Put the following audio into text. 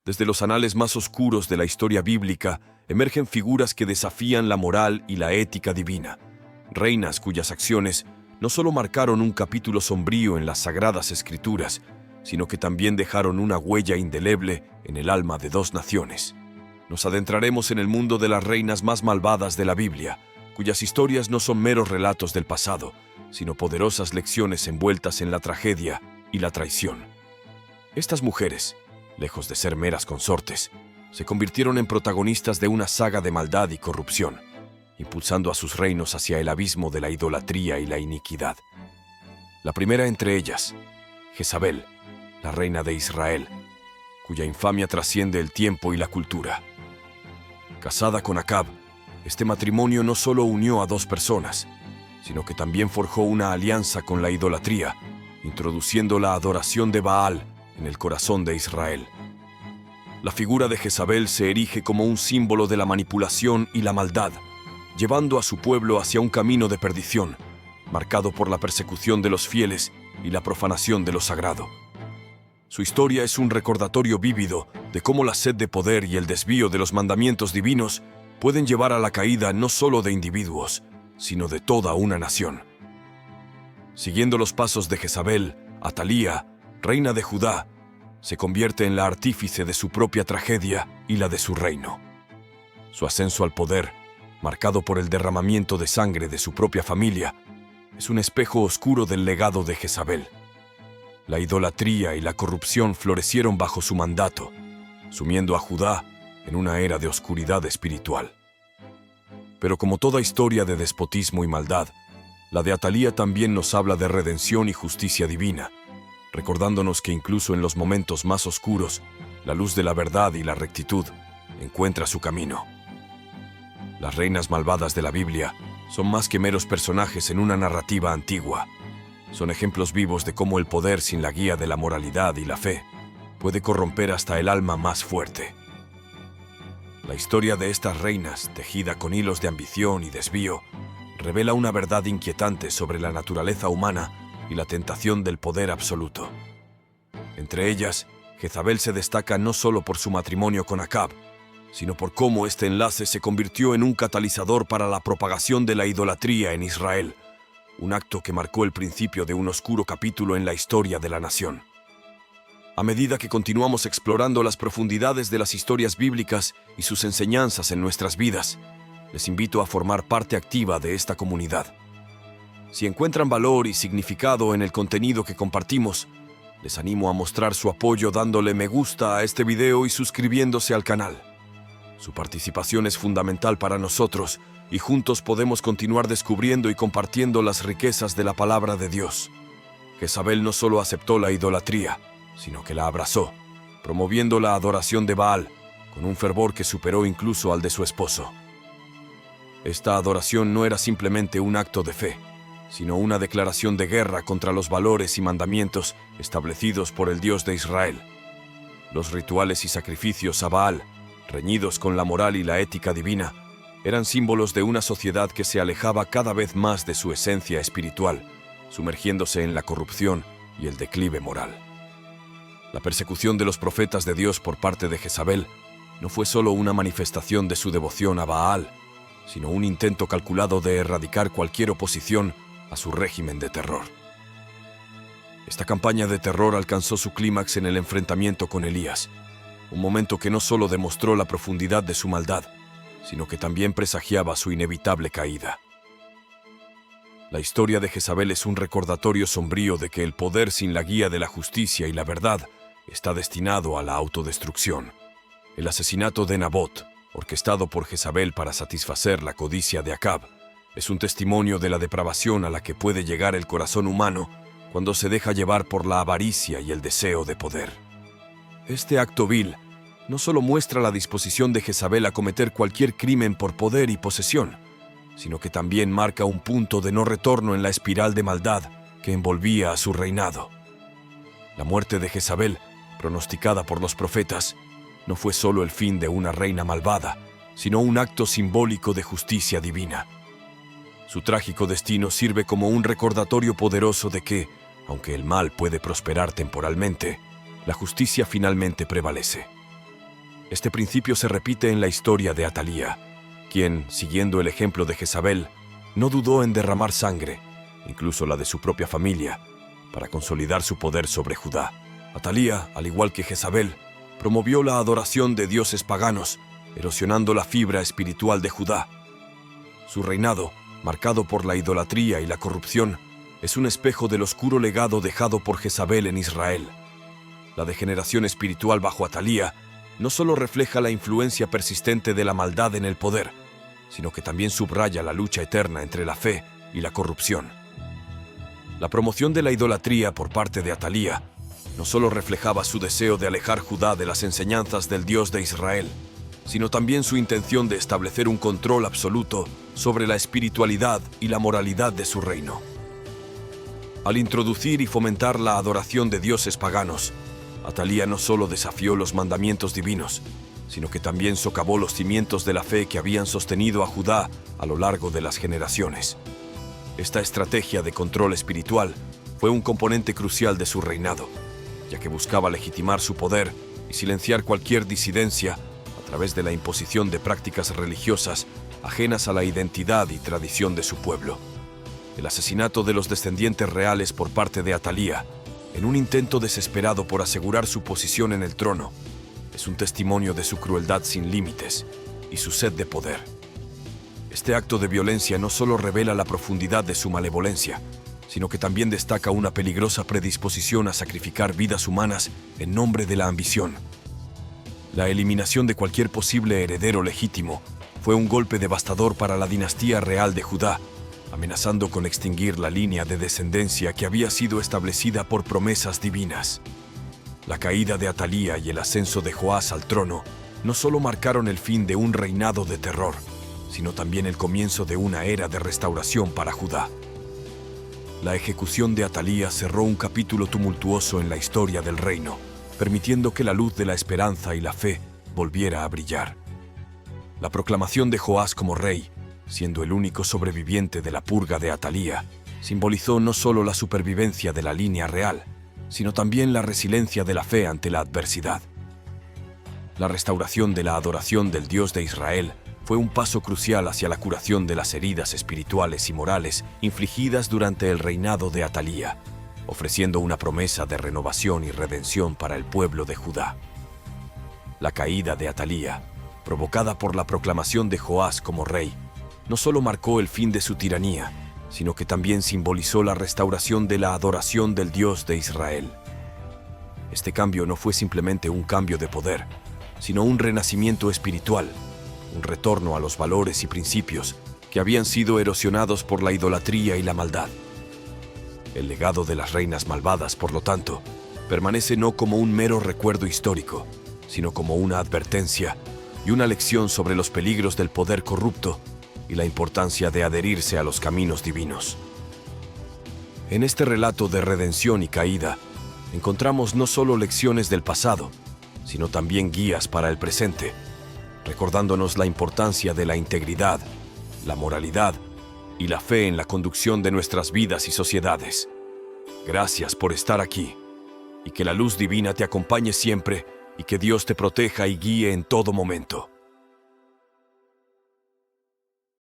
Desde los anales más oscuros de la historia bíblica emergen figuras que desafían la moral y la ética divina. Reinas cuyas acciones no solo marcaron un capítulo sombrío en las Sagradas Escrituras, sino que también dejaron una huella indeleble en el alma de dos naciones. Nos adentraremos en el mundo de las reinas más malvadas de la Biblia, cuyas historias no son meros relatos del pasado, sino poderosas lecciones envueltas en la tragedia y la traición. Estas mujeres, lejos de ser meras consortes, se convirtieron en protagonistas de una saga de maldad y corrupción, impulsando a sus reinos hacia el abismo de la idolatría y la iniquidad. La primera entre ellas, Jezabel, la reina de Israel, cuya infamia trasciende el tiempo y la cultura. Casada con Acab, este matrimonio no solo unió a dos personas, sino que también forjó una alianza con la idolatría, introduciendo la adoración de Baal en el corazón de Israel. La figura de Jezabel se erige como un símbolo de la manipulación y la maldad, llevando a su pueblo hacia un camino de perdición, marcado por la persecución de los fieles y la profanación de lo sagrado. Su historia es un recordatorio vívido de cómo la sed de poder y el desvío de los mandamientos divinos pueden llevar a la caída no solo de individuos, sino de toda una nación. Siguiendo los pasos de Jezabel, Atalía, reina de Judá, se convierte en la artífice de su propia tragedia y la de su reino. Su ascenso al poder, marcado por el derramamiento de sangre de su propia familia, es un espejo oscuro del legado de Jezabel. La idolatría y la corrupción florecieron bajo su mandato, sumiendo a Judá en una era de oscuridad espiritual. Pero como toda historia de despotismo y maldad, la de Atalía también nos habla de redención y justicia divina, recordándonos que incluso en los momentos más oscuros, la luz de la verdad y la rectitud encuentra su camino. Las reinas malvadas de la Biblia son más que meros personajes en una narrativa antigua. Son ejemplos vivos de cómo el poder sin la guía de la moralidad y la fe puede corromper hasta el alma más fuerte. La historia de estas reinas, tejida con hilos de ambición y desvío, revela una verdad inquietante sobre la naturaleza humana y la tentación del poder absoluto. Entre ellas, Jezabel se destaca no solo por su matrimonio con Acab, sino por cómo este enlace se convirtió en un catalizador para la propagación de la idolatría en Israel, un acto que marcó el principio de un oscuro capítulo en la historia de la nación. A medida que continuamos explorando las profundidades de las historias bíblicas y sus enseñanzas en nuestras vidas, les invito a formar parte activa de esta comunidad. Si encuentran valor y significado en el contenido que compartimos, les animo a mostrar su apoyo dándole me gusta a este video y suscribiéndose al canal. Su participación es fundamental para nosotros y juntos podemos continuar descubriendo y compartiendo las riquezas de la palabra de Dios. Jezabel no solo aceptó la idolatría, sino que la abrazó, promoviendo la adoración de Baal con un fervor que superó incluso al de su esposo. Esta adoración no era simplemente un acto de fe, sino una declaración de guerra contra los valores y mandamientos establecidos por el Dios de Israel. Los rituales y sacrificios a Baal, reñidos con la moral y la ética divina, eran símbolos de una sociedad que se alejaba cada vez más de su esencia espiritual, sumergiéndose en la corrupción y el declive moral. La persecución de los profetas de Dios por parte de Jezabel no fue solo una manifestación de su devoción a Baal, sino un intento calculado de erradicar cualquier oposición a su régimen de terror. Esta campaña de terror alcanzó su clímax en el enfrentamiento con Elías, un momento que no solo demostró la profundidad de su maldad, sino que también presagiaba su inevitable caída. La historia de Jezabel es un recordatorio sombrío de que el poder sin la guía de la justicia y la verdad está destinado a la autodestrucción. El asesinato de Nabot, orquestado por Jezabel para satisfacer la codicia de Acab, es un testimonio de la depravación a la que puede llegar el corazón humano cuando se deja llevar por la avaricia y el deseo de poder. Este acto vil no solo muestra la disposición de Jezabel a cometer cualquier crimen por poder y posesión, sino que también marca un punto de no retorno en la espiral de maldad que envolvía a su reinado. La muerte de Jezabel, pronosticada por los profetas, no fue solo el fin de una reina malvada, sino un acto simbólico de justicia divina. Su trágico destino sirve como un recordatorio poderoso de que, aunque el mal puede prosperar temporalmente, la justicia finalmente prevalece. Este principio se repite en la historia de Atalía, quien, siguiendo el ejemplo de Jezabel, no dudó en derramar sangre, incluso la de su propia familia, para consolidar su poder sobre Judá. Atalía, al igual que Jezabel, promovió la adoración de dioses paganos, erosionando la fibra espiritual de Judá. Su reinado, marcado por la idolatría y la corrupción, es un espejo del oscuro legado dejado por Jezabel en Israel. La degeneración espiritual bajo Atalía no solo refleja la influencia persistente de la maldad en el poder, sino que también subraya la lucha eterna entre la fe y la corrupción. La promoción de la idolatría por parte de Atalía no solo reflejaba su deseo de alejar Judá de las enseñanzas del Dios de Israel, sino también su intención de establecer un control absoluto sobre la espiritualidad y la moralidad de su reino. Al introducir y fomentar la adoración de dioses paganos, Atalía no solo desafió los mandamientos divinos, sino que también socavó los cimientos de la fe que habían sostenido a Judá a lo largo de las generaciones. Esta estrategia de control espiritual fue un componente crucial de su reinado, ya que buscaba legitimar su poder y silenciar cualquier disidencia a través de la imposición de prácticas religiosas ajenas a la identidad y tradición de su pueblo. El asesinato de los descendientes reales por parte de Atalía, en un intento desesperado por asegurar su posición en el trono, es un testimonio de su crueldad sin límites y su sed de poder. Este acto de violencia no solo revela la profundidad de su malevolencia, sino que también destaca una peligrosa predisposición a sacrificar vidas humanas en nombre de la ambición. La eliminación de cualquier posible heredero legítimo fue un golpe devastador para la dinastía real de Judá, amenazando con extinguir la línea de descendencia que había sido establecida por promesas divinas. La caída de Atalía y el ascenso de Joás al trono no solo marcaron el fin de un reinado de terror, sino también el comienzo de una era de restauración para Judá. La ejecución de Atalía cerró un capítulo tumultuoso en la historia del reino, permitiendo que la luz de la esperanza y la fe volviera a brillar. La proclamación de Joás como rey, siendo el único sobreviviente de la purga de Atalía, simbolizó no solo la supervivencia de la línea real, sino también la resiliencia de la fe ante la adversidad. La restauración de la adoración del Dios de Israel fue un paso crucial hacia la curación de las heridas espirituales y morales infligidas durante el reinado de Atalía, ofreciendo una promesa de renovación y redención para el pueblo de Judá. La caída de Atalía, provocada por la proclamación de Joás como rey, no solo marcó el fin de su tiranía, sino que también simbolizó la restauración de la adoración del Dios de Israel. Este cambio no fue simplemente un cambio de poder, sino un renacimiento espiritual, un retorno a los valores y principios que habían sido erosionados por la idolatría y la maldad. El legado de las reinas malvadas, por lo tanto, permanece no como un mero recuerdo histórico, sino como una advertencia y una lección sobre los peligros del poder corrupto y la importancia de adherirse a los caminos divinos. En este relato de redención y caída, encontramos no solo lecciones del pasado, sino también guías para el presente, recordándonos la importancia de la integridad, la moralidad y la fe en la conducción de nuestras vidas y sociedades. Gracias por estar aquí, y que la luz divina te acompañe siempre y que Dios te proteja y guíe en todo momento.